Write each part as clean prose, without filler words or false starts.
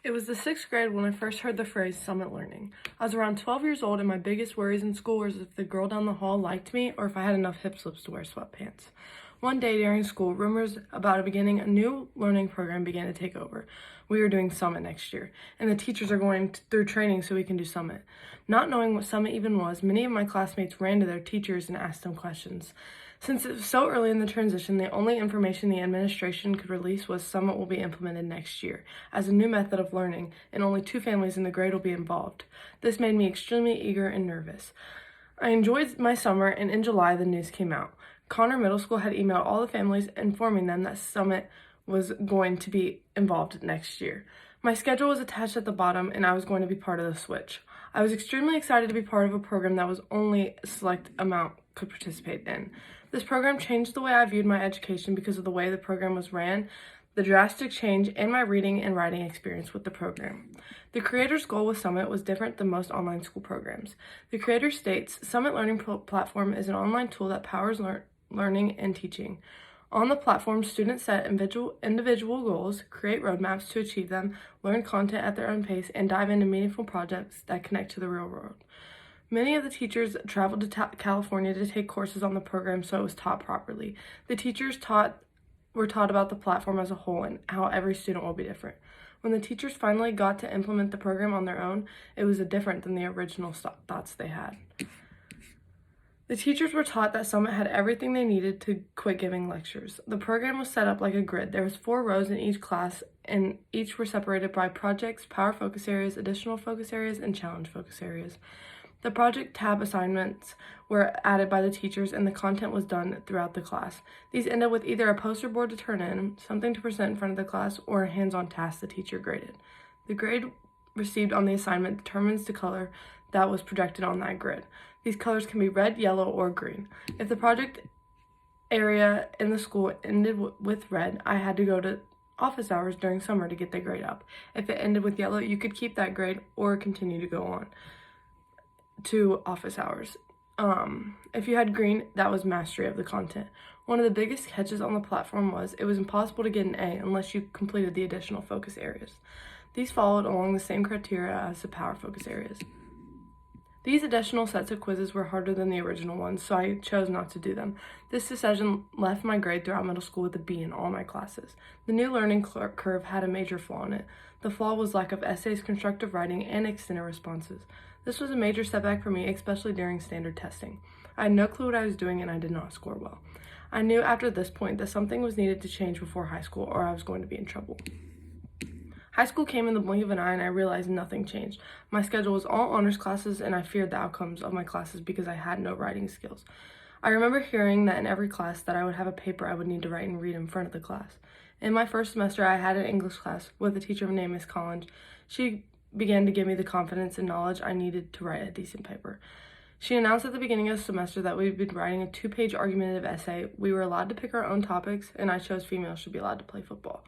It was the sixth grade when I first heard the phrase summit learning. I was around 12 years old, and my biggest worries in school was if the girl down the hall liked me or if I had enough hip slips to wear sweatpants. One day during school, rumors about beginning a new learning program began to take over. We were doing Summit next year, and the teachers are going through training so we can do Summit. Not knowing what Summit even was, many of my classmates ran to their teachers and asked them questions. Since it was so early in the transition, the only information the administration could release was Summit will be implemented next year as a new method of learning, and only 2 families in the grade will be involved. This made me extremely eager and nervous. I enjoyed my summer, and in July, the news came out. Connor Middle School had emailed all the families informing them that Summit was going to be involved next year. My schedule was attached at the bottom, and I was going to be part of the switch. I was extremely excited to be part of a program that was only a select amount could participate in. This program changed the way I viewed my education because of the way the program was ran, the drastic change in my reading and writing experience with the program. The creator's goal with Summit was different than most online school programs. The creator states, Summit Learning Platform is an online tool that powers learning and teaching. On the platform, students set individual goals, create roadmaps to achieve them, learn content at their own pace, and dive into meaningful projects that connect to the real world. Many of the teachers traveled to California to take courses on the program so it was taught properly. The teachers were taught about the platform as a whole and how every student will be different. When the teachers finally got to implement the program on their own, it was different than the original thoughts they had. The teachers were taught that Summit had everything they needed to quit giving lectures. The program was set up like a grid. There was 4 rows in each class, and each were separated by projects, power focus areas, additional focus areas, and challenge focus areas. The project tab assignments were added by the teachers, and the content was done throughout the class. These ended with either a poster board to turn in, something to present in front of the class, or a hands-on task the teacher graded. The grade received on the assignment determines the color that was projected on that grid. These colors can be red, yellow, or green. If the project area in the school ended with red, I had to go to office hours during summer to get the grade up. If it ended with yellow, you could keep that grade or continue to go on to office hours. If you had green, that was mastery of the content. One of the biggest catches on the platform was it was impossible to get an A unless you completed the additional focus areas. These followed along the same criteria as the power focus areas. These additional sets of quizzes were harder than the original ones, so I chose not to do them. This decision left my grade throughout middle school with a B in all my classes. The new learning curve had a major flaw in it. The flaw was lack of essays, constructive writing, and extended responses. This was a major setback for me, especially during standard testing. I had no clue what I was doing, and I did not score well. I knew after this point that something was needed to change before high school, or I was going to be in trouble. High school came in the blink of an eye, and I realized nothing changed. My schedule was all honors classes, and I feared the outcomes of my classes because I had no writing skills. I remember hearing that in every class that I would have a paper I would need to write and read in front of the class. In my first semester, I had an English class with a teacher named Miss Collins. She began to give me the confidence and knowledge I needed to write a decent paper. She announced at the beginning of the semester that we'd been writing a 2-page argumentative essay. We were allowed to pick our own topics, and I chose females should be allowed to play football.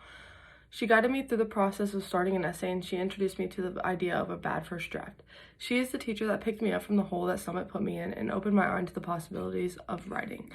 She guided me through the process of starting an essay, and she introduced me to the idea of a bad first draft. She is the teacher that picked me up from the hole that Summit put me in and opened my eye to the possibilities of writing.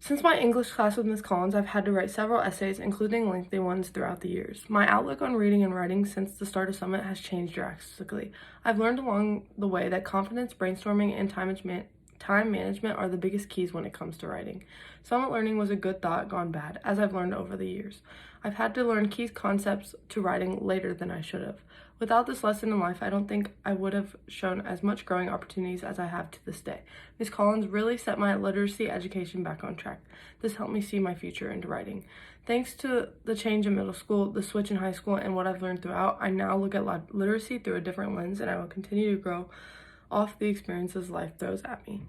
Since my English class with Miss Collins, I've had to write several essays, including lengthy ones throughout the years. My outlook on reading and writing since the start of Summit has changed drastically. I've learned along the way that confidence, brainstorming, and time management are the biggest keys when it comes to writing. Summit learning was a good thought gone bad, as I've learned over the years. I've had to learn key concepts to writing later than I should have. Without this lesson in life, I don't think I would have shown as much growing opportunities as I have to this day. Ms. Collins really set my literacy education back on track. This helped me see my future into writing. Thanks to the change in middle school, the switch in high school, and what I've learned throughout, I now look at literacy through a different lens, and I will continue to grow off the experiences life throws at me.